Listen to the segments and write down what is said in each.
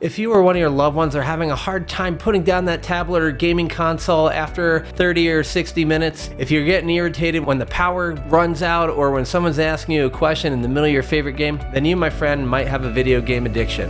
If you or one of your loved ones are having a hard time putting down that tablet or gaming console after 30 or 60 minutes, if you're getting irritated when the power runs out or when someone's asking you a question in the middle of your favorite game, then you, my friend, might have a video game addiction.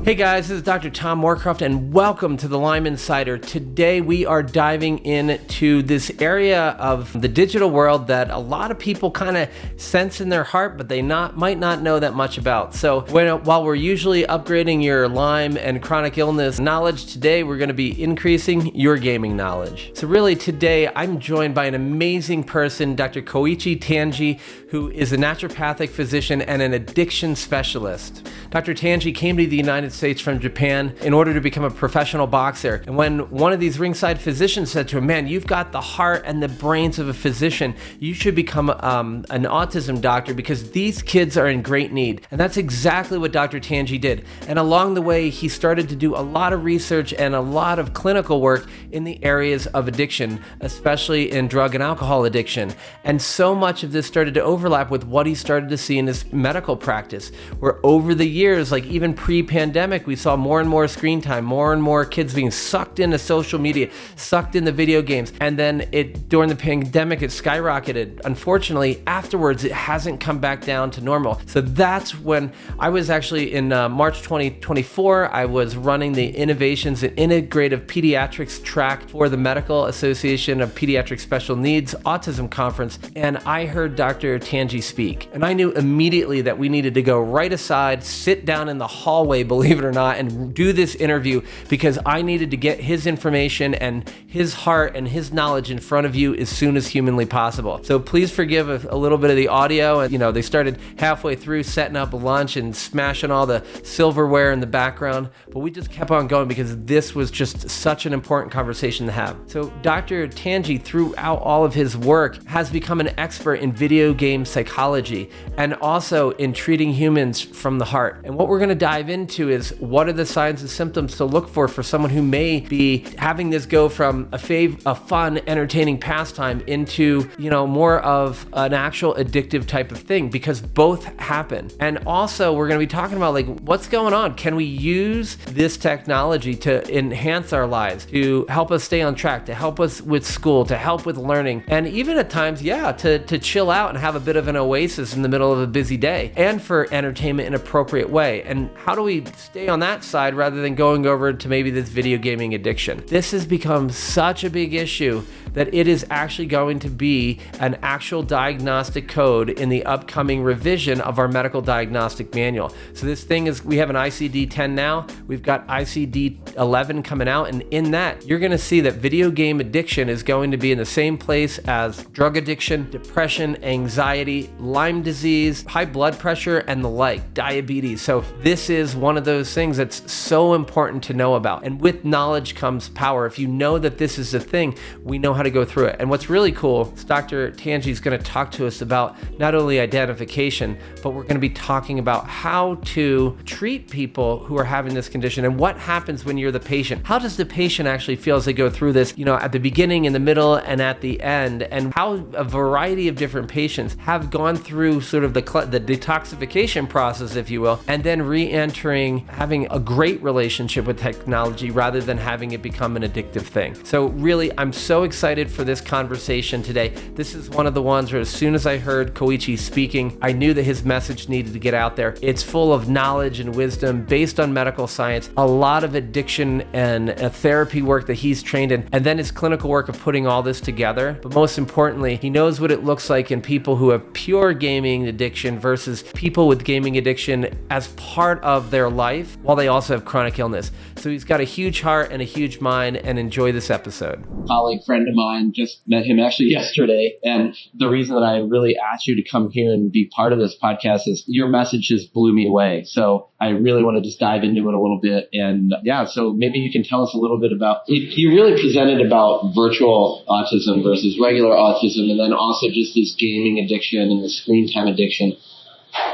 Hey guys, this is Dr. Tom Moorcroft and welcome to the Lyme Insider. Today we are diving into this area of the digital world that a lot of people kind of sense in their heart, but they might not know that much about. So while we're usually upgrading your Lyme and chronic illness knowledge, today we're going to be increasing your gaming knowledge. So really today I'm joined by an amazing person, Dr. Koichi Tanji, who is a naturopathic physician and an addiction specialist. Dr. Tanji came to the United States from Japan in order to become a professional boxer. And when one of these ringside physicians said to him, man, you've got the heart and the brains of a physician, you should become an autism doctor because these kids are in great need. And that's exactly what Dr. Tanji did. And along the way, he started to do a lot of research and a lot of clinical work in the areas of addiction, especially in drug and alcohol addiction. And so much of this started to overlap with what he started to see in his medical practice, where over the years, like even pre-pandemic, we saw more and more screen time, more and more kids being sucked into social media, sucked into video games. And then during the pandemic, it skyrocketed. Unfortunately, afterwards, it hasn't come back down to normal. So that's when I was actually in March 2024, I was running the Innovations in Integrative Pediatrics track for the Medical Association of Pediatric Special Needs Autism Conference. And I heard Dr. Tanji speak. And I knew immediately that we needed to go right aside, sit down in the hallway, believe it or not, and do this interview because I needed to get his information and his heart and his knowledge in front of you as soon as humanly possible. So please forgive a little bit of the audio. And they started halfway through setting up lunch and smashing all the silverware in the background, but we just kept on going because this was just such an important conversation to have. So Dr. Tanji, throughout all of his work, has become an expert in video game psychology and also in treating humans from the heart. And what we're going to dive into is what are the signs and symptoms to look for someone who may be having this go from a fun, entertaining pastime into, more of an actual addictive type of thing, because both happen. And also we're going to be talking about what's going on. Can we use this technology to enhance our lives, to help us stay on track, to help us with school, to help with learning, and even at times, to chill out and have a bit of an oasis in the middle of a busy day, and for entertainment in an appropriate way. And how do we stay on that side rather than going over to maybe this video gaming addiction? This has become such a big issue that it is actually going to be an actual diagnostic code in the upcoming revision of our medical diagnostic manual. So this thing is, we have an ICD-10 now, we've got ICD-11 coming out, and in that, you're gonna see that video game addiction is going to be in the same place as drug addiction, depression, anxiety, Lyme disease, high blood pressure, and the like, diabetes. So this is one of those things that's so important to know about. And with knowledge comes power. If you know that this is a thing, we know how to go through it. And what's really cool is Dr. Tanji is going to talk to us about not only identification, but we're going to be talking about how to treat people who are having this condition and what happens when you're the patient. How does the patient actually feel as they go through this, at the beginning, in the middle, and at the end, and how a variety of different patients have gone through sort of the detoxification process, if you will, and then re-entering, having a great relationship with technology rather than having it become an addictive thing. So really, I'm so excited for this conversation today. This is one of the ones where as soon as I heard Koichi speaking, I knew that his message needed to get out there. It's full of knowledge and wisdom based on medical science, a lot of addiction and therapy work that he's trained in, and then his clinical work of putting all this together. But most importantly, he knows what it looks like in people who have pure gaming addiction versus people with gaming addiction as part of their life while they also have chronic illness. So he's got a huge heart and a huge mind, and enjoy this episode. Colleague, friend of mine, just met him actually yesterday. And the reason that I really asked you to come here and be part of this podcast is your message just blew me away. So I really want to just dive into it a little bit. And so maybe you can tell us a little bit about, you really presented about virtual autism versus regular autism, and then also just this gaming addiction and the screen time addiction.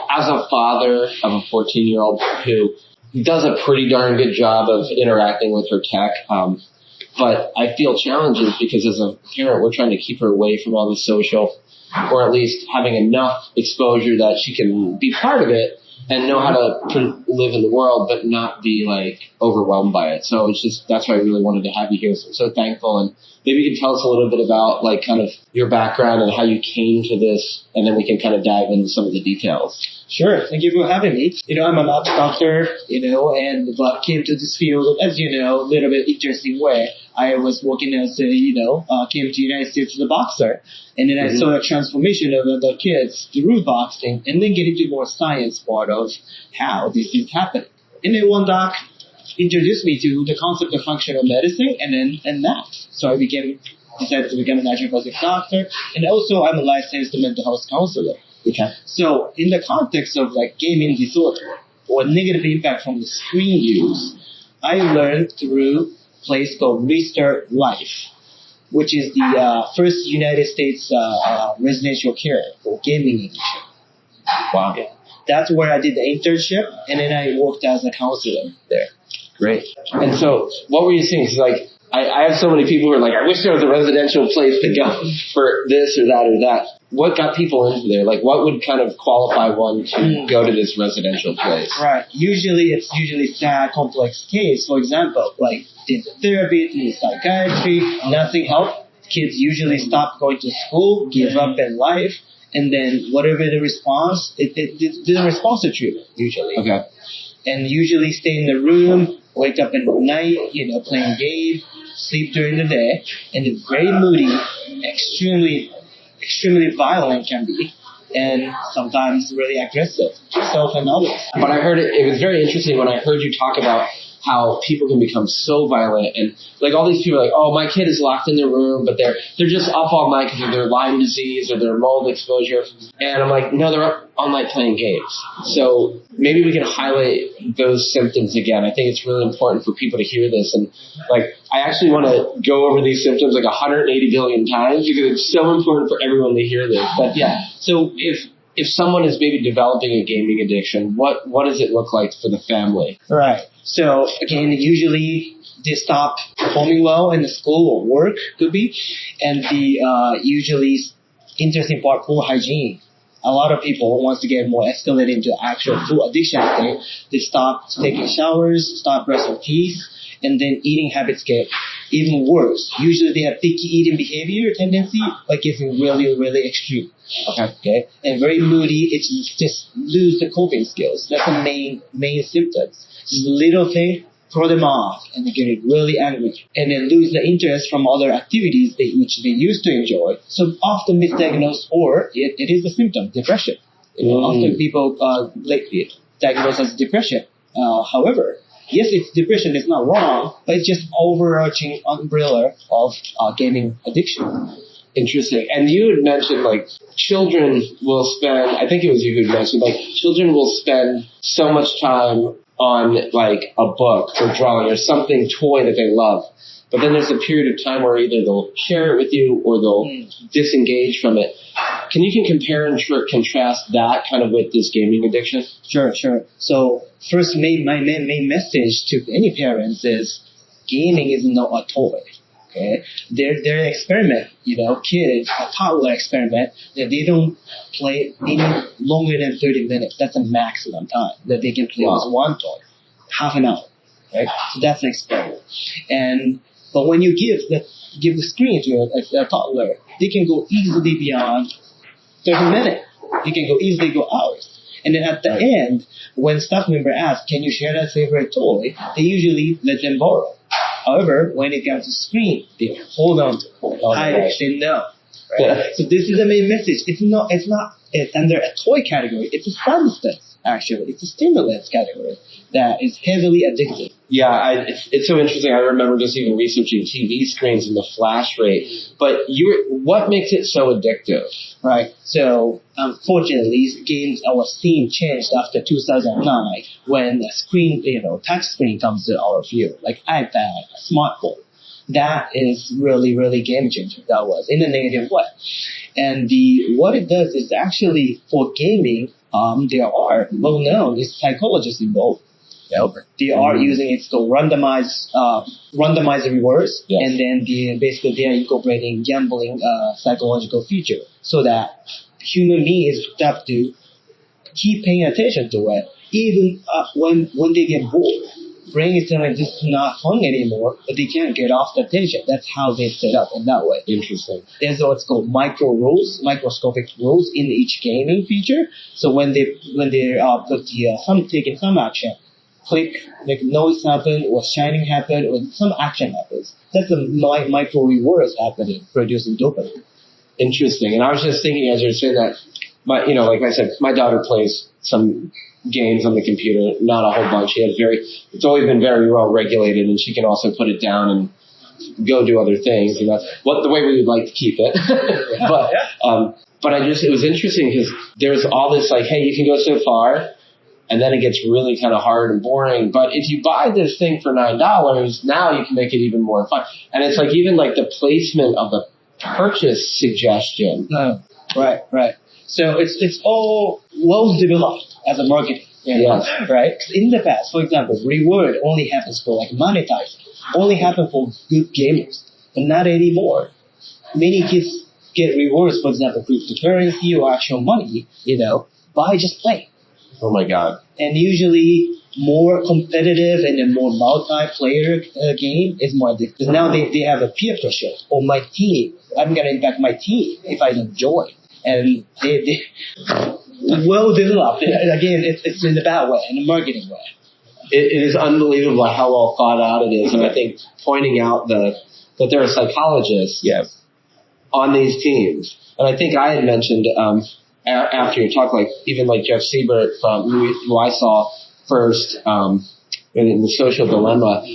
As a father of a 14-year-old who does a pretty darn good job of interacting with her tech, but I feel challenges because as a parent, we're trying to keep her away from all the social or at least having enough exposure that she can be part of it and know how to live in the world, but not be like overwhelmed by it. So it's just, that's why I really wanted to have you here. So I'm so thankful. And maybe you can tell us a little bit about like kind of your background and how you came to this, and then we can kind of dive into some of the details. Sure. Thank you for having me. I'm a mouth doctor, and came to this field, as you know, a little bit interesting way. I was working as came to the United States as a boxer. And then I saw a transformation of the kids through boxing, and then get into more science part of how these things happen. And then one doc introduced me to the concept of functional medicine, and that. So I decided to become a naturopathic doctor, and also I'm a licensed mental health counselor. Okay. So in the context of like gaming disorder or negative impact from the screen use, I learned through a place called Restart Life, which is the first United States residential care for gaming addiction. Wow. Yeah. That's where I did the internship, and then I worked as a counselor there. Great. And so what were you seeing? 'Cause like, I have so many people who are like, I wish there was a residential place to go for this or that or that. What got people into there? Like, what would kind of qualify one to go to this residential place? Right. It's usually sad, complex case. For example, like did therapy, did psychiatry, nothing helped. Kids usually stop going to school, give up in life, and then whatever the response, it didn't respond to treatment usually. Okay. And usually stay in the room, wake up in the night, playing games, sleep during the day, and it's very moody, extremely violent can be, and sometimes really aggressive, self and others. But I heard it was very interesting when I heard you talk about how people can become so violent, and like all these people are like, oh, my kid is locked in their room, but they're just up all night because of their Lyme disease or their mold exposure. And I'm like, no, they're up all night playing games. So maybe we can highlight those symptoms again. I think it's really important for people to hear this. And like, I actually want to go over these symptoms like 180 billion times because it's so important for everyone to hear this. But yeah, so if someone is maybe developing a gaming addiction, what does it look like for the family? Right. So again, usually they stop performing well in the school or work, could be, and the usually interesting part, poor hygiene. A lot of people, once they get more escalated into actual food addiction, they stop taking showers, stop brushing teeth, and then eating habits get even worse. Usually they have picky eating behavior tendency, but getting really, really extreme. Okay. And very moody. It's just lose the coping skills. That's the main symptoms. Just little thing, throw them off, and they get really angry, and then lose the interest from other activities which they used to enjoy. So often misdiagnosed, or it is a symptom, depression. Often people lately diagnosed as depression. However, yes, it's depression. It's not wrong, but it's just overarching umbrella of gaming addiction. Interesting. And you had mentioned like children will spend, I think it was you who mentioned, like children will spend so much time on like a book or drawing or something toy that they love. But then there's a period of time where either they'll share it with you or they'll disengage from it. Can you compare and contrast that kind of with this gaming addiction? Sure. So first, my main message to any parents is gaming is not a toy. Okay, they're an experiment. Kids, a toddler experiment that they don't play any longer than 30 minutes. That's the maximum time that they can play with one toy, half an hour. Right, so that's an experiment. But when you give the screen to a toddler, they can go easily beyond 30 minutes. They can easily go hours. And then at the end, when staff member asks, can you share that favorite toy? They usually let them borrow. However, when it comes to screen, they hold on to it, hide it, say no. Right? So this is the main message. It's not under a toy category. It's a substance, actually. It's a stimulant category that is heavily addictive. Yeah, it's so interesting. I remember just even researching TV screens and the flash rate. But what makes it so addictive? Right. So, unfortunately, games, our scene changed after 2009 when the screen, touch screen comes to our field, like iPad, smartphone. That is really, really game changer. That was in a negative way. And what it does is actually for gaming, there are well-known psychologists involved. They are using it's called randomized rewards, and then they are incorporating gambling psychological feature so that human beings have to keep paying attention to it, even when they get bored. Brain is telling this is not fun anymore, but they can't get off the attention. That's how they set up in that way. Interesting. There's what's called microscopic rules in each gaming feature. So when they're taking some action, click, make noise happen, or shining happen, or some action happens. That's the micro rewards happening, producing dopamine. Interesting. And I was just thinking as you were saying that, like I said, my daughter plays some games on the computer, not a whole bunch. It's always been very well regulated, and she can also put it down and go do other things. And that's the way we would like to keep it. But it was interesting because there's all this like, hey, you can go so far, and then it gets really kind of hard and boring. But if you buy this thing for $9, now you can make it even more fun. And it's like even like the placement of the purchase suggestion. Right. So it's all well developed as a marketing, right? In the past, for example, reward only happens for like monetizing, only happen for good gamers, but not anymore. Many kids get rewards, for example, cryptocurrency or actual money, by just playing. Oh my God! And usually more competitive and a more multiplayer game is more addictive. Now they have a peer pressure. Or my team, I'm gonna impact my team if I don't join. And they well developed. Again, it's in the bad way, in the marketing way. It is unbelievable how well thought out it is. And I think pointing out that there are psychologists on these teams. And I think I had mentioned after your talk, like even like Jeff Siebert, who I saw first in the Social Dilemma,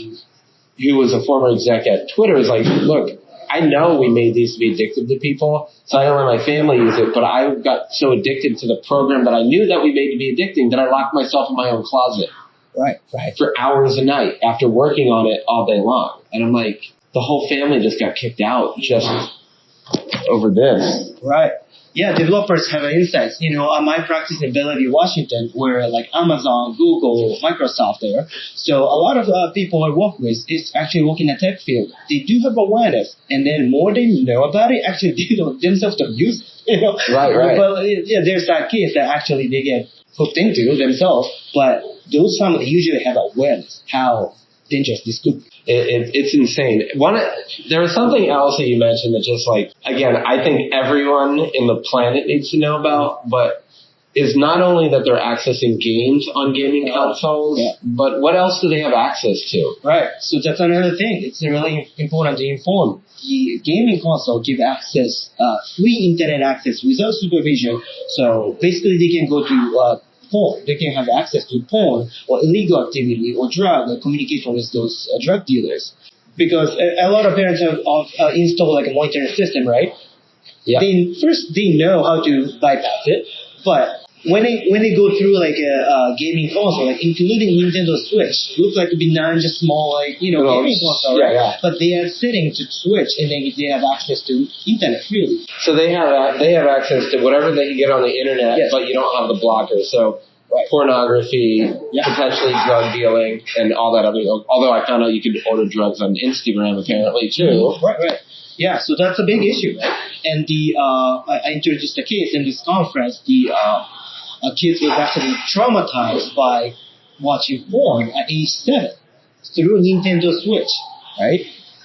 who was a former exec at Twitter, is like, look, I know we made these to be addictive to people, so I don't let my family use it, but I got so addicted to the program that I knew that we made to be addicting that I locked myself in my own closet. Right. For hours a night after working on it all day long. And I'm like, the whole family just got kicked out just over this. Right. Yeah, developers have insights. My practice in Bellevue, Washington, where like Amazon, Google, Microsoft there. So a lot of people I work with is actually working in the tech field. They do have awareness, and then more they know about it, actually they themselves don't use it. Right. But there's that case that actually they get hooked into themselves, but those families usually have awareness how dangerous this could be. It's insane. There was something else that you mentioned that just like, again, I think everyone in the planet needs to know about, but is not only that they're accessing games on gaming consoles, but what else do they have access to? Right. So that's another thing. It's really important to inform. The gaming console give access, free internet access without supervision. So basically they can go to porn. They can have access to porn or illegal activity or drug or communication with those drug dealers. Because a lot of parents have installed like a monitoring system, right? Yeah. They know how to bypass it, but when they go through like a gaming console, like including Nintendo Switch, looks like a benign, just small gaming console, right? Yeah. But they are setting to Switch, and then they have access to internet freely. So they have access to whatever they can get on the internet, but you don't have the blockers. So pornography, potentially drug dealing, and all that other. Although I found out you could order drugs on Instagram apparently too. Right. Yeah, so that's a big issue, right? And I introduced a case in this conference. A kid was actually traumatized by watching porn at age 7 through Nintendo Switch, right?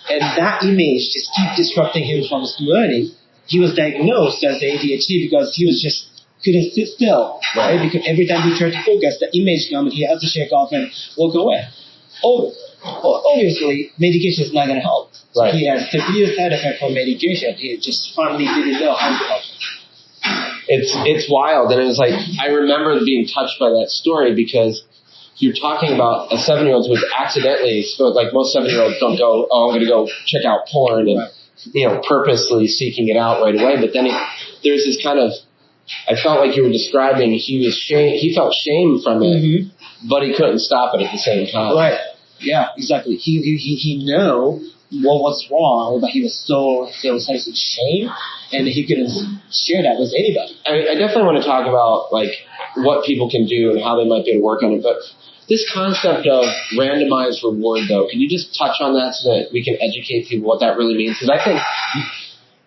And that image just keep disrupting him from his learning. He was diagnosed as ADHD because he was just couldn't sit still, right? Because every time he tried to focus, the image comes, he has to shake off and walk away. Obviously, medication is not going to help. Right. He has severe side effect from medication. He just finally didn't know how to help him. It's wild, and it was like I remember being touched by that story because you're talking about a 7-year-old who was accidentally exposed. Like most 7-year-olds don't go, I'm going to go check out porn and purposely seeking it out right away. But then there's this kind of, I felt like you were describing. He felt shame from it, but he couldn't stop it at the same time. Right. Yeah. Exactly. He knew what was wrong, but he was so shame. And he couldn't share that with anybody. I definitely want to talk about like what people can do and how they might be able to work on it. But This concept of randomized reward, though, can you just touch on that so that we can educate people what that really means? Because I think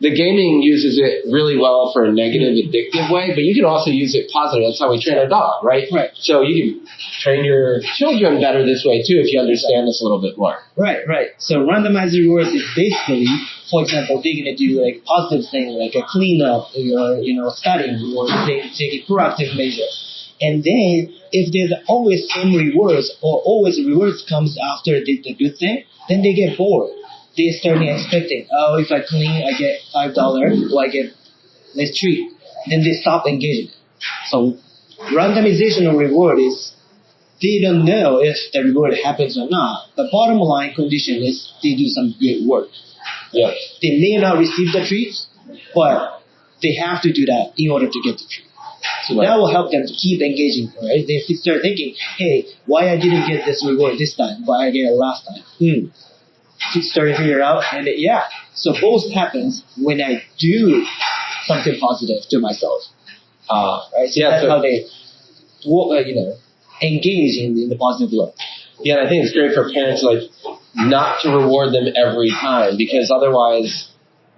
the gaming uses it really well for a negative, addictive way, but you can also use it positive. That's how we train our dog, right? Right. So you can train your children better this way, too, if you understand this a little bit more. Right. So randomized rewards is basically, for example, they're going to do like positive thing, like a cleanup or, studying, or they take a proactive measure. And then if there's always some rewards or always rewards comes after the good thing, then they get bored. They start expecting, if I clean, I get $5 or I get this treat. Then they stop engaging. So randomization of reward is, they don't know if the reward happens or not. The bottom line condition is they do some good work. Yeah. They may not receive the treats, but they have to do that in order to get the treat. So that will help them to keep engaging, right? They start thinking, hey, why I didn't get this reward this time, but I get it last time? To start to figure out, and so both happens when I do something positive to myself. Right? So that's how they, engage in the positive way. Yeah, and I think it's great for parents, not to reward them every time, because otherwise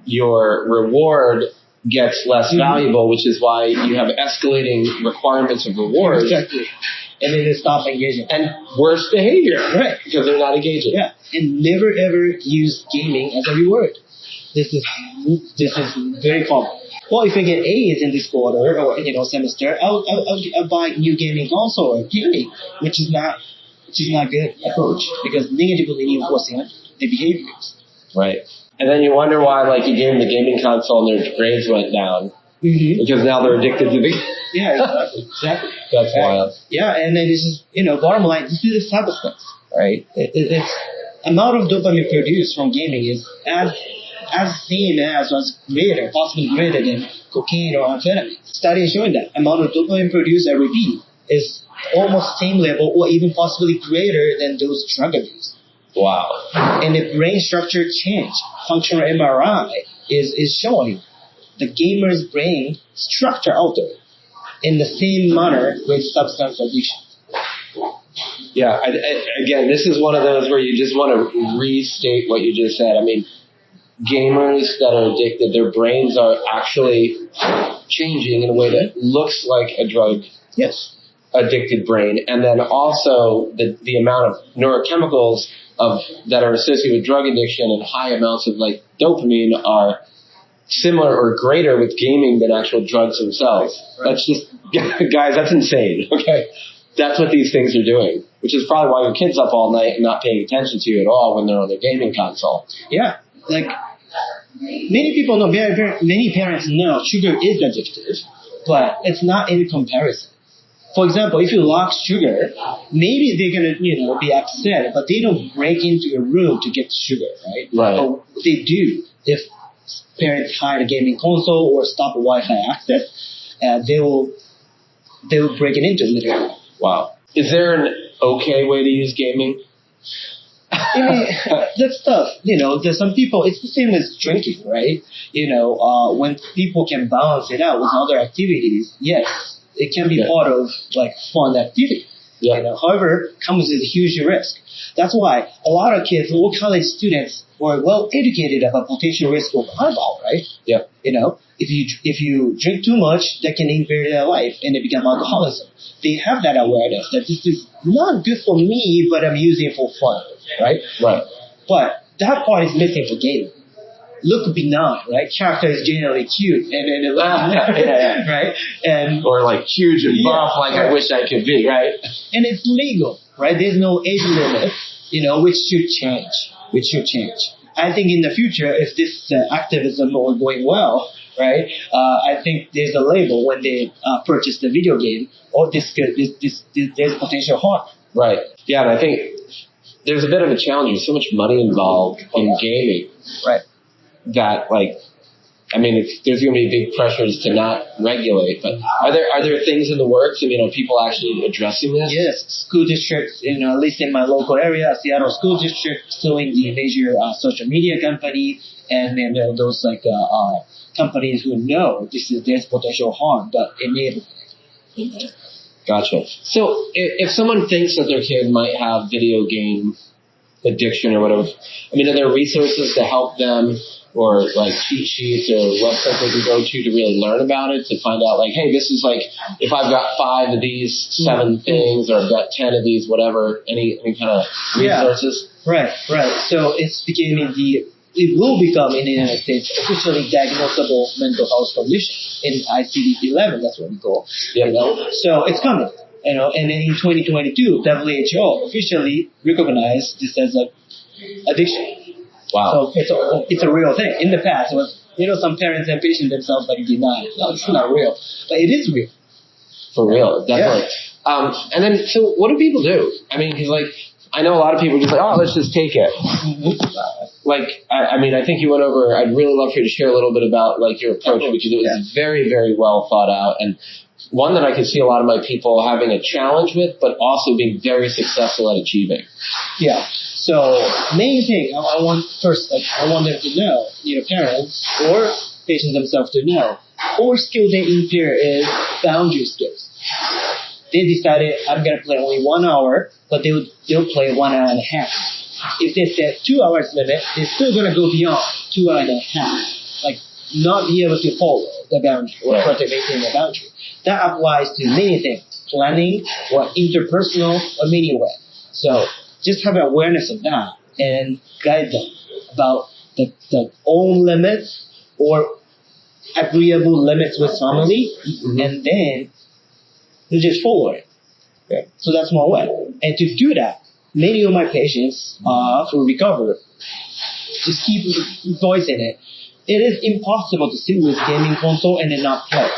your reward gets less valuable, which is why you have escalating requirements of rewards. Exactly. And then they stop engaging. And worse behavior. Right. Because they're not engaging. Yeah. And never ever use gaming as a reward. This is very common. Well, if I get A's in this quarter or semester, I'll buy new gaming console or gaming, which is not good approach, because negatively reinforcing the behaviors. Right. And then you wonder why, you gave them the gaming console and their grades went down. Mm-hmm. Because now they're addicted to the... Yeah, exactly. That's wild. Yeah, and then this is, bottom line, this is a substance, right? It's amount of dopamine produced from gaming is as same as, was greater, possibly greater than cocaine or amphetamine. Studies showing that amount of dopamine produced every beat is almost same level or even possibly greater than those drug abuse. Wow. And the brain structure change, functional MRI is showing the gamer's brain structure altered in the same manner with substance addiction. Yeah, again, this is one of those where you just want to restate what you just said. I mean, gamers that are addicted, their brains are actually changing in a way that looks like a drug addicted brain. And then also the amount of neurochemicals that are associated with drug addiction and high amounts of dopamine are similar or greater with gaming than actual drugs themselves. Right. That's just, guys, that's insane. Okay. That's what these things are doing, which is probably why your kid's up all night and not paying attention to you at all when they're on their gaming console. Yeah. Many people know, many parents know sugar is addictive, but it's not in comparison. For example, if you lock sugar, maybe they're going to, be upset, but they don't break into your room to get sugar, right? Right. But they do. If parents hide a gaming console or stop Wi-Fi access, they will break it into literally. Wow. Is there an okay way to use gaming? I mean, that's tough. There's some people, it's the same as drinking, right? When people can balance it out with other activities, yes, it can be part of fun activity. Yeah. However, comes with a huge risk. That's why a lot of kids or college students are well educated about potential risk of alcohol, right? Yeah. If you drink too much, that can impair their life and they become alcoholism. They have that awareness that this is not good for me, but I'm using it for fun, right? Right. But that part is missing for gaming. Look benign, right? Character is generally cute, and then right? And huge and buff, I wish I could be, right? And it's legal, right? There's no age limit, which should change. I think in the future, if this activism are going well, right? I think there's a label when they purchase the video game, there's potential harm. Right. Yeah, and I think there's a bit of a challenge. There's so much money involved in gaming. Right. That there's going to be big pressures to not regulate. But are there things in the works? Are people actually addressing this? Yes, school districts, at least in my local area, Seattle School District, suing the major social media company, and then those companies who know there's potential harm, but enable it. Gotcha. So if someone thinks that their kid might have video game addiction or whatever, I mean, are there resources to help them, or like cheat sheets or websites they can go to really learn about it, to find out like, hey, this is like, if I've got 5 of these 7 things, or I've got 10 of these, whatever, any kind of resources? Yeah. Right. So it will become in the United States officially diagnosable mental health condition in ICD-11. That's what we call. Yep. So it's coming. And then in 2022, WHO officially recognized this as an addiction. Wow. So it's a real thing. In the past, it was, some parents and patients themselves like deny it. No, it's not real, but it is real. For real, definitely. Yeah. And then, so what do people do? I mean, because like, I know a lot of people are just like, oh, let's just take it. Like, I mean, I think you went over, I'd really love for you to share a little bit about like your approach, because it was very, very well thought out, and one that I could see a lot of my people having a challenge with, but also being very successful at achieving. Yeah. So main thing I want them to know, parents or patients themselves to know, or skill they impair is boundary skills. They decided I'm gonna play only 1 hour, but they'll play 1 hour and a half. If they set 2 hours limit, they're still gonna go beyond 2 hours and a half. Like not be able to follow the boundary or maintain the boundary. That applies to many things, planning or interpersonal or many ways. So just have awareness of that and guide them about the own limits or agreeable limits with family, and then you just follow it. Okay. So that's one way. And to do that, many of my patients who recover just keep voicing it. It is impossible to sit with gaming console and then not play.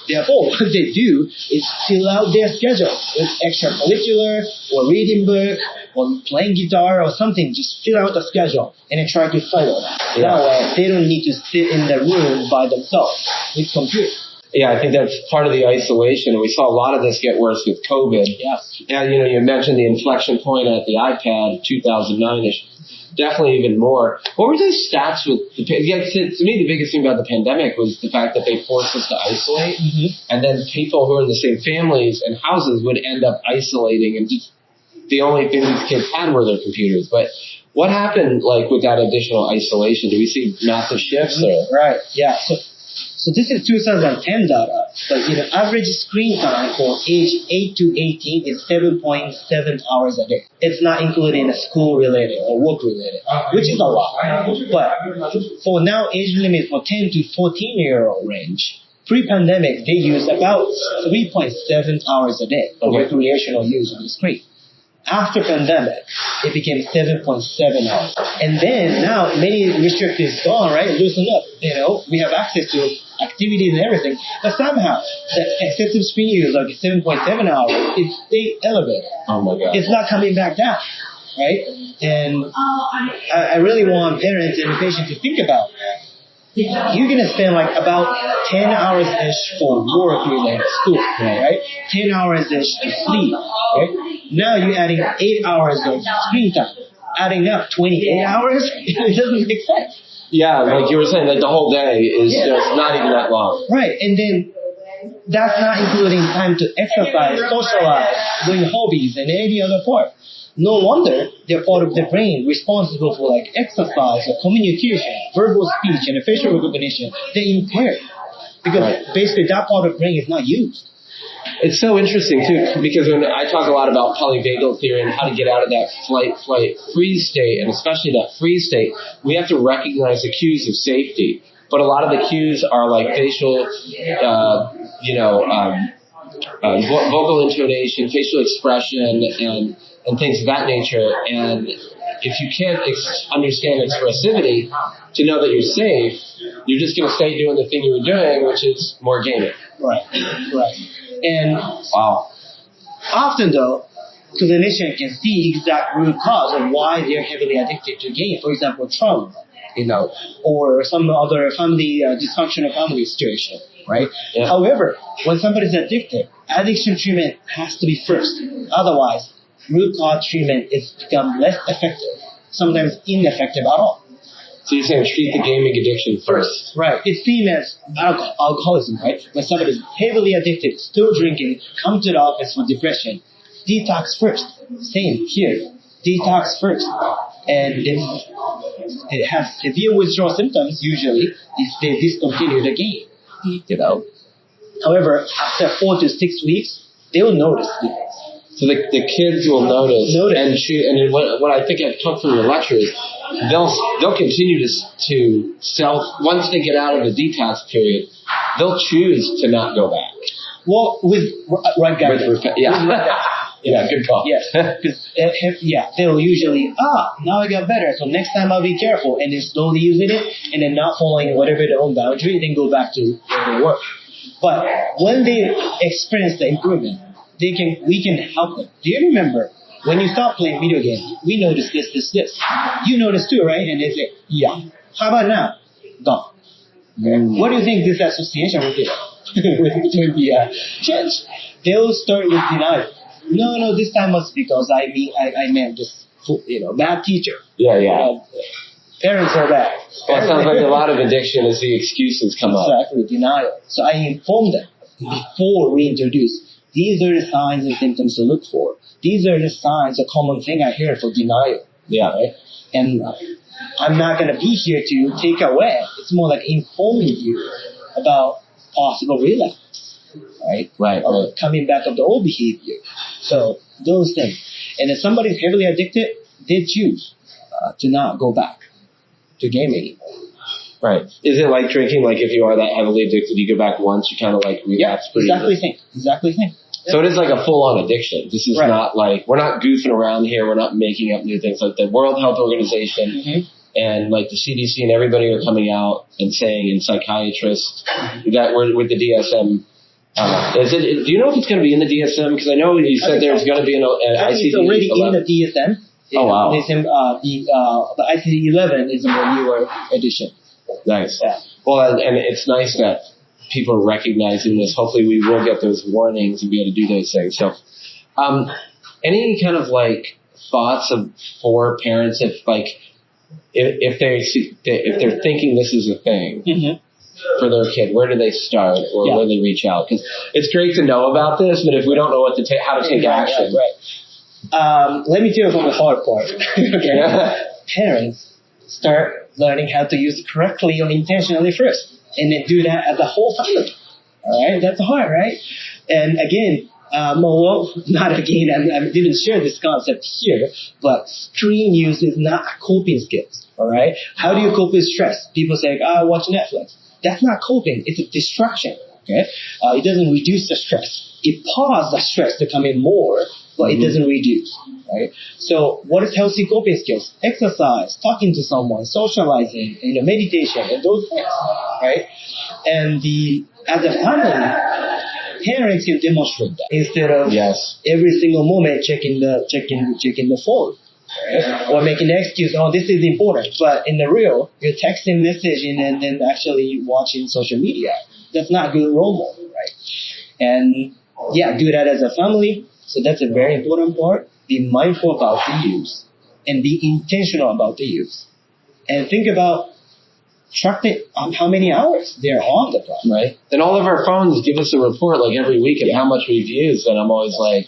Therefore, what they do is fill out their schedule with extracurricular or reading book or playing guitar or something. Just fill out the schedule and then try to follow. Yeah. That way, they don't need to sit in the room by themselves with computer. Yeah, I think that's part of the isolation. And we saw a lot of this get worse with COVID. Yes. And, you mentioned the inflection point at the iPad, 2009-ish. Definitely even more. What were those stats with to me, the biggest thing about the pandemic was the fact that they forced us to isolate. And then people who are in the same families and houses would end up isolating, and just the only thing these kids had were their computers. But what happened like with that additional isolation? Do we see massive shifts? Right. Yeah. So this is 2010 data, but average screen time for age 8 to 18 is 7.7 hours a day. It's not including school-related or work-related, which is a lot. But for now, age limit for 10 to 14-year-old range, pre-pandemic, they used about 3.7 hours a day for recreational use of the screen. After pandemic, it became 7.7 hours. And then now many restrictions gone, right? Loosen up. We have access to activities and everything. But somehow the excessive screen use, like 7.7 hours, it stayed elevated. Oh my God. It's not coming back down, right? And I really want parents and patients to think about, you're going to spend like about 10 hours-ish for work-related school, right? 10 hours-ish to sleep, right? Now you're adding 8 hours of screen time. Adding up 28 hours, it doesn't make sense. Yeah, like you were saying, like the whole day is just not even that long. Right, and then that's not including time to exercise, socialize, doing hobbies, and any other part. No wonder they're part of the brain responsible for like exercise or communication, verbal speech, and facial recognition. They're impaired because basically that part of the brain is not used. It's so interesting too, because when I talk a lot about polyvagal theory and how to get out of that flight, freeze state, and especially that freeze state, we have to recognize the cues of safety. But a lot of the cues are like facial, vocal intonation, facial expression, and things of that nature. And if you can't understand expressivity to know that you're safe, you're just going to stay doing the thing you were doing, which is more gaming. Right. And often though, clinicians can see exact root cause of why they're heavily addicted to games. For example, trauma, or some other family dysfunctional family situation, right? Yeah. However, when somebody's addicted, addiction treatment has to be first. Otherwise, root cause treatment is become less effective, sometimes ineffective at all. So you're saying treat the gaming addiction first. Right. It's same as alcoholism, right? When somebody is heavily addicted, still drinking, come to the office for depression. Detox first. Same here. Detox first. And if it has severe withdrawal symptoms, usually, if they discontinue the game, However, after 4 to 6 weeks, they will notice it. So the kids will notice. And what I think I've took from your lecture is they'll continue to self, once they get out of the detox period, they'll choose to not go back. Well, with right guidance. Yeah, good call. Yeah, because they'll usually, now I got better, so next time I'll be careful, and then slowly using it, and then not following whatever their own boundary, then go back to where they were. But when they experience the improvement, we can help them. Do you remember when you start playing video games? We noticed this. You noticed too, right? And they say, yeah. How about now? Gone. What do you think this association will do between the change? They'll start with denial. No, this time was because I meant this, bad teacher. Yeah. Parents are bad. Well, it sounds like a lot of addiction as the excuses come up. Exactly, denial. So I inform them before we introduce. These are the signs and symptoms to look for. These are the signs, a common thing I hear for denial. Yeah. Right? And I'm not going to be here to take away. It's more like informing you about possible relapse. Right? Or coming back of the old behavior. So those things. And if somebody's heavily addicted, they choose to not go back to gaming. Right. Is it like drinking? Like if you are that heavily addicted, you go back once, you kind of like relapse. Exactly same. So it is like a full-on addiction. This is not like, we're not goofing around here. We're not making up new things. Like the World Health Organization and like the CDC and everybody are coming out and saying, and psychiatrists, that we're with the DSM. Do you know if it's going to be in the DSM? Because I know you said there's going to be an ICD-11. It's already in the DSM. Oh, wow. The ICD-11 is a more newer edition. Nice. Yeah. Well, and it's nice that people are recognizing this. Hopefully we will get those warnings and be able to do those things. So, any kind of like thoughts for parents if they're thinking this is a thing for their kid, where do they start or where do they reach out? Because it's great to know about this, but if we don't know how to take action. Right. Let me tell you from the hard part. Okay. Parents start learning how to use it correctly or intentionally first. And then do that as a whole family. All right, that's hard, right? And again, I didn't share this concept here, but screen use is not coping skills. All right, how do you cope with stress? People say, watch Netflix. That's not coping; it's a distraction. Okay, it doesn't reduce the stress. It pauses the stress to come in more, but it doesn't reduce. Right. So, what is healthy coping skills? Exercise, talking to someone, socializing, meditation, and those things. Right. And as a family, parents can demonstrate that instead of every single moment checking the phone, right? Or making the excuse, this is important. But in the real, you're texting, messaging, and then actually watching social media. That's not good role model, right? And do that as a family. So that's a very important part. Be mindful about the use and be intentional about the use. And think about tracking how many hours they're on the platform. Right. And all of our phones give us a report like every week of how much we've used, and I'm always like,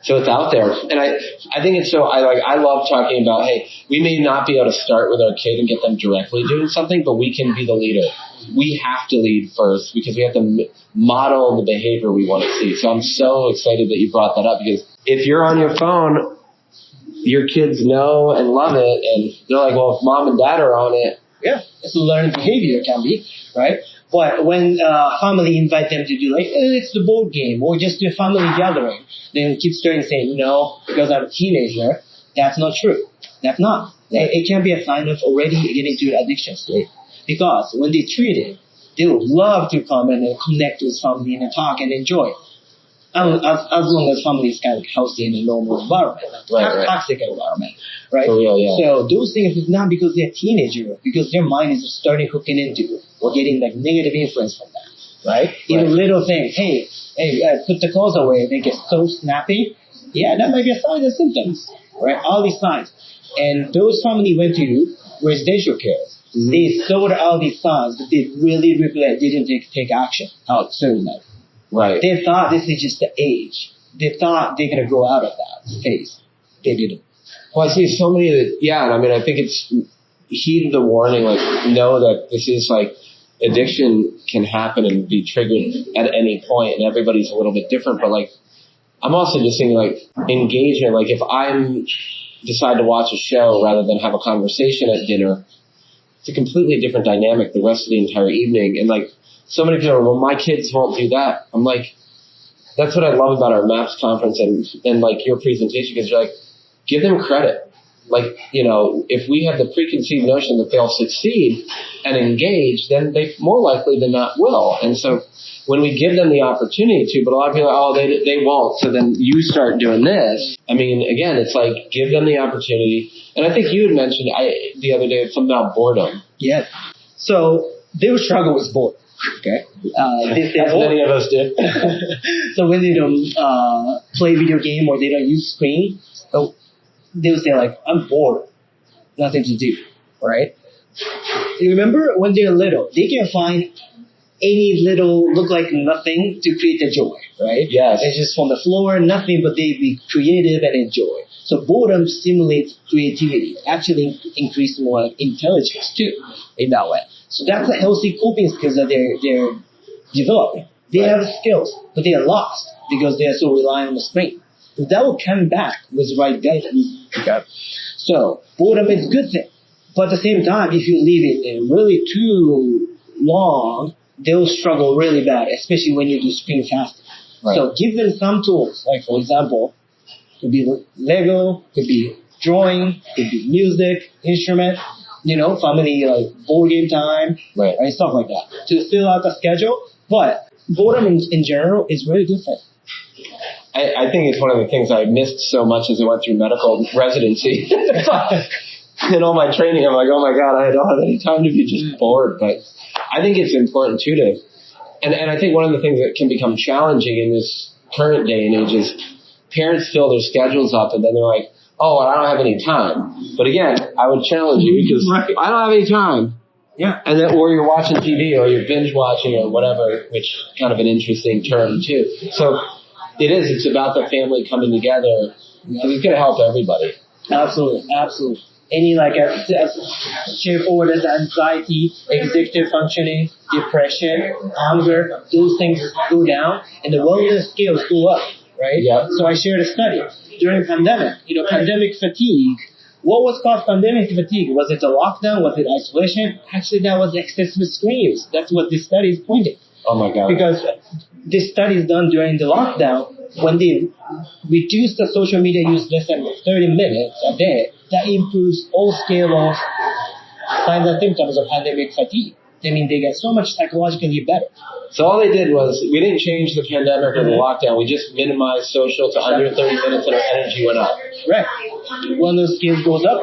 so it's out there. And I think it's so, I love talking about, hey, we may not be able to start with our kid and get them directly doing something, but we can be the leader. We have to lead first because we have to model the behavior we want to see. So I'm so excited that you brought that up, because if you're on your phone, your kids know and love it, and they're like, well, if mom and dad are on it. Yeah, it's a learned behavior, can be, right? But when family invite them to do it's the board game or just do a family gathering, then keep starting saying no because I'm a teenager. That's not true. That's not. It can be a sign of already getting to the addiction state. Because when they treat it, they would love to come and connect with family and talk and enjoy. As long as family is kind of healthy in a normal environment, toxic environment, right? So those things is not because they're teenagers, because their mind is starting hooking into or getting negative influence from that, right? Even little things, hey, put the clothes away, they get so snappy. Yeah, that might be a sign of symptoms, right? All these signs. And those family went to residential care. Mm-hmm. They sorted out these signs, but they really didn't take action out soon enough. Right. They thought this is just the age. They thought they're going to grow out of that phase. They didn't. Well, I see so many that, yeah, and I mean, I think it's heed the warning, like, know that this is like, addiction can happen and be triggered at any point, and everybody's a little bit different, but like, I'm also just thinking like, engagement, like if I'm decide to watch a show rather than have a conversation at dinner, it's a completely different dynamic the rest of the entire evening, and like, so many people are, well, my kids won't do that. I'm like, that's what I love about our MAPS conference and like your presentation, because you're like, give them credit. Like, you know, if we have the preconceived notion that they'll succeed and engage, then they more likely than not will. And so when we give them the opportunity to, but a lot of people are, oh, they won't. So then you start doing this. I mean, again, it's like, give them the opportunity. And I think you had mentioned the other day something about boredom. Yes. So they will struggle with boredom. Okay. As many of us did. So when they don't play video game or they don't use screen, they'll say like, I'm bored, nothing to do, right? You remember when they're little, they can find any little look like nothing to create the joy, right? Yes. It's just from the floor, nothing, but they be creative and enjoy. So boredom stimulates creativity, actually increase more intelligence too, in that way. So that's a healthy coping skills that they're developing. They have skills, but they are lost because they are so reliant on the screen. But that will come back with the right guidance. Okay. So boredom is a good thing. But at the same time, if you leave it really too long, they'll struggle really bad, especially when you do screen fasting. Right. So give them some tools, like for example, could be Lego, could be drawing, could be music, instrument, you know, family like board game time, right, stuff like that, to fill out the schedule. But boredom in general is really good thing. I think it's one of the things I missed so much as I went through medical residency. In all my training, I'm like, oh my God, I don't have any time to be just bored. But I think it's important too and I think one of the things that can become challenging in this current day and age is parents fill their schedules up and then they're like, oh, I don't have any time. But again, I would challenge you because I don't have any time. Yeah. And then, or you're watching TV or you're binge watching or whatever, which is kind of an interesting term too. So it's about the family coming together. It's going to help everybody. Absolutely. Any like straightforward as anxiety, executive functioning, depression, anger, those things go down and the wellness scales go up, right? Yeah. So I shared a study during pandemic, pandemic fatigue. What was caused pandemic fatigue? Was it the lockdown? Was it isolation? Actually, that was excessive screen use. That's what this study is pointing. Oh my God. Because this study is done during the lockdown, when they reduce the social media use less than 30 minutes a day, that improves all scale of signs and symptoms of pandemic fatigue. I mean, they get so much psychologically better. So all they did was, we didn't change the pandemic or the lockdown. We just minimized social to under 30 minutes and our energy went up. Right. When those scales goes up,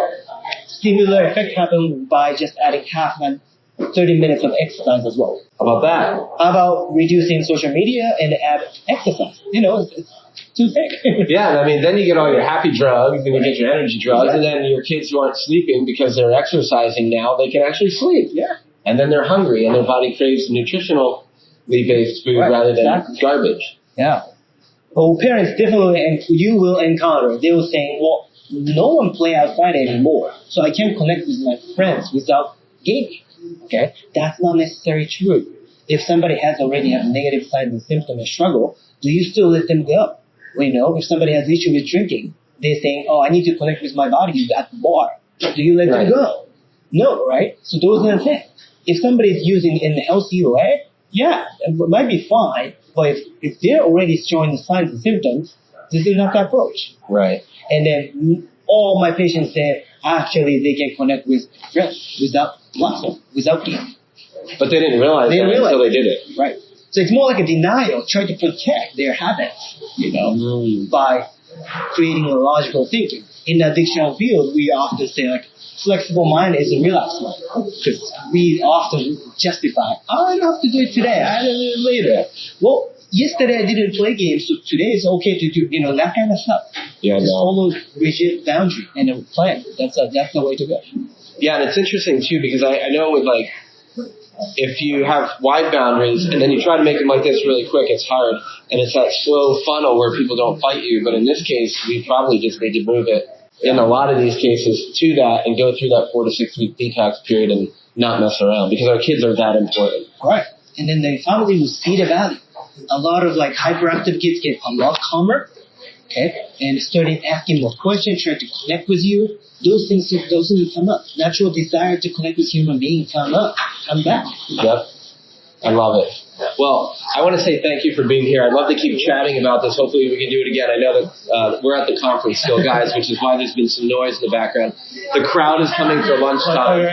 similar effect happens by just adding half and 30 minutes of exercise as well. How about that? How about reducing social media and add exercise? It's two things. Yeah, I mean, then you get all your happy drugs, then you get your energy drugs, and then your kids who aren't sleeping because they're exercising now, they can actually sleep. Yeah. And then they're hungry, and their body craves nutritionally based food rather than garbage. Yeah. Well, parents definitely, and you will encounter, they will say, well, no one play outside anymore, so I can't connect with my friends without gaming. Okay? That's not necessarily true. If somebody has already had negative signs and symptoms and struggle, do you still let them go? Well, if somebody has issue with drinking, they're saying, oh, I need to connect with my body at the bar. Do you let them go? No, right? So those are the things. If somebody is using in a healthy way, yeah, it might be fine. But if they're already showing the signs and symptoms, this is not the approach. Right. And then all my patients say, actually, they can connect with friends without game. But they didn't realize until they did it. Right. So it's more like a denial, trying to protect their habits, by creating a logical thinking. In the addictional field, we often say like, flexible mind is a relapse mind. Because we often justify, I don't have to do it today, I'll do it later. Well, yesterday I didn't play games, so today it's okay to do, that kind of stuff. Yeah, Just follow rigid boundary and a plan. That's the way to go. Yeah, and it's interesting too, because I know with like, if you have wide boundaries and then you try to make them like this really quick, it's hard. And it's that slow funnel where people don't fight you. But in this case, we probably just need to move it in a lot of these cases to that and go through that 4 to 6 week detox period and not mess around, because our kids are that important. Right. And then the family will see the value. A lot of like hyperactive kids get a lot calmer, okay, and starting asking more questions, trying to connect with you. Those things come up. Natural desire to connect with human beings come back. Yep. I love it. Well, I want to say thank you for being here. I'd love to keep chatting about this. Hopefully we can do it again. I know that we're at the conference still, guys, which is why there's been some noise in the background. The crowd is coming for lunchtime.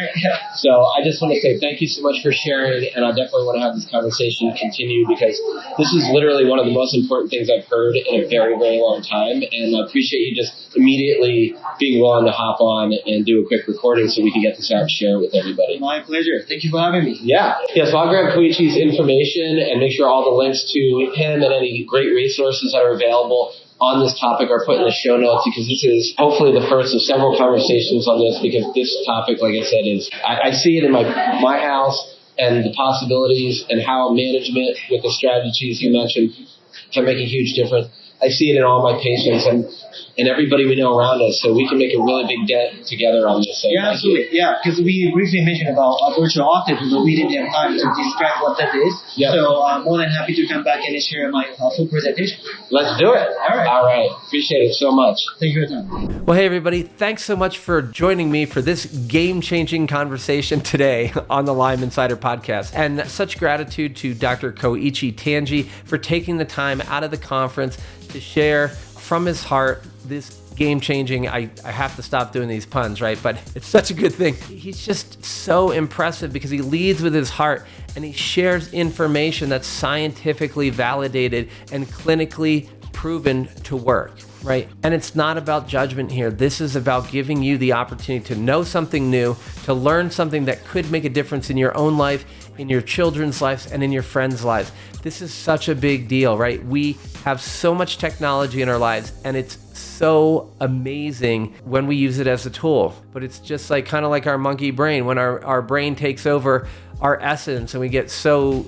So I just want to say thank you so much for sharing, and I definitely want to have this conversation continue, because this is literally one of the most important things I've heard in a very, very long time, and I appreciate you just immediately being willing to hop on and do a quick recording so we can get this out and share it with everybody. My pleasure. Thank you for having me. Yeah. So I'll grab Koichi's information and make sure all the links to him and any great resources that are available on this topic are put in the show notes, because this is hopefully the first of several conversations on this, because this topic, like I said, is I see it in my house, and the possibilities and how management with the strategies you mentioned can make a huge difference. I see it in all my patients and everybody we know around us, so we can make a really big dent together on this. So yeah, absolutely. Yeah, because we briefly mentioned about virtual autism, but we didn't have time to describe what that is. Yep. So I'm more than happy to come back and share my full presentation. Let's do it. All right. Appreciate it so much. Thank you for your time. Well, hey, everybody. Thanks so much for joining me for this game-changing conversation today on the Lyme Insider podcast. And such gratitude to Dr. Koichi Tanji for taking the time out of the conference to share from his heart this game-changing, I have to stop doing these puns, right? But it's such a good thing. He's just so impressive because he leads with his heart and he shares information that's scientifically validated and clinically proven to work, right? And it's not about judgment here. This is about giving you the opportunity to know something new, to learn something that could make a difference in your own life, in your children's lives, and in your friends' lives. This is such a big deal, right? We have so much technology in our lives, and it's so amazing when we use it as a tool. But it's just like kind of like our monkey brain, when our brain takes over our essence and we get so,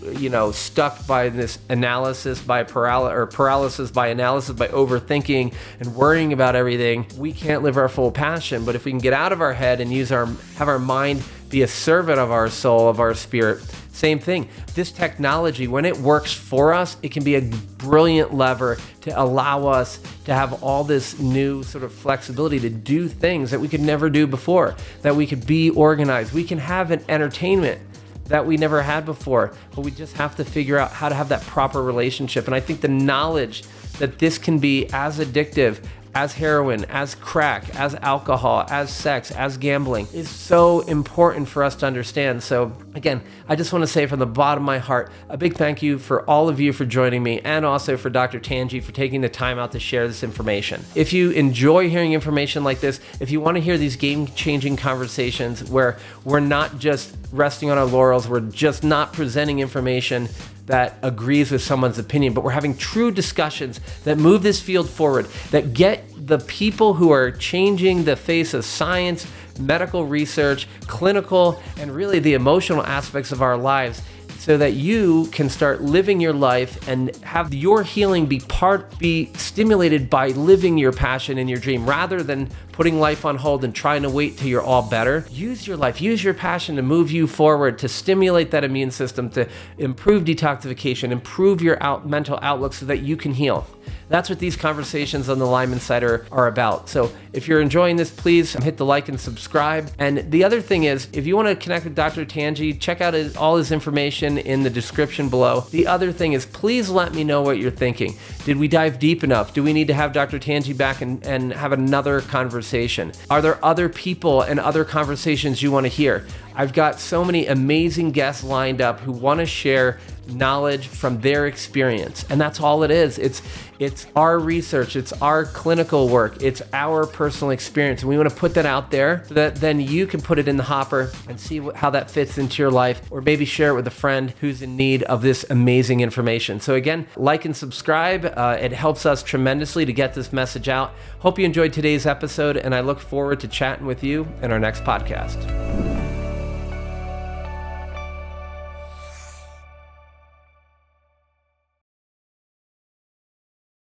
stuck by this analysis by paralysis by analysis, by overthinking and worrying about everything, we can't live our full passion. But if we can get out of our head and have our mind be a servant of our soul, of our spirit, same thing. This technology, when it works for us, it can be a brilliant lever to allow us to have all this new sort of flexibility to do things that we could never do before, that we could be organized. We can have an entertainment that we never had before, but we just have to figure out how to have that proper relationship. And I think the knowledge that this can be as addictive as heroin, as crack, as alcohol, as sex, as gambling is so important for us to understand. So again, I just want to say from the bottom of my heart, a big thank you for all of you for joining me, and also for Dr. Tanji for taking the time out to share this information. If you enjoy hearing information like this, if you want to hear these game-changing conversations where we're not just resting on our laurels, we're just not presenting information that agrees with someone's opinion, but we're having true discussions that move this field forward, that get the people who are changing the face of science, medical research, clinical, and really the emotional aspects of our lives, so that you can start living your life and have your healing be stimulated by living your passion and your dream, rather than putting life on hold and trying to wait till you're all better. Use your life, use your passion to move you forward, to stimulate that immune system, to improve detoxification, improve your mental outlook so that you can heal. That's what these conversations on the Lyme Insider are about. So if you're enjoying this, please hit the like and subscribe. And the other thing is, if you want to connect with Dr. Tanji, check out all his information in the description below. The other thing is, please let me know what you're thinking. Did we dive deep enough? Do we need to have Dr. Tanji back and have another conversation? Are there other people and other conversations you want to hear? I've got so many amazing guests lined up who want to share knowledge from their experience. And that's all it is. It's our research, it's our clinical work, it's our personal experience. And we want to put that out there so that then you can put it in the hopper and see how that fits into your life, or maybe share it with a friend who's in need of this amazing information. So again, like and subscribe. It helps us tremendously to get this message out. Hope you enjoyed today's episode, and I look forward to chatting with you in our next podcast.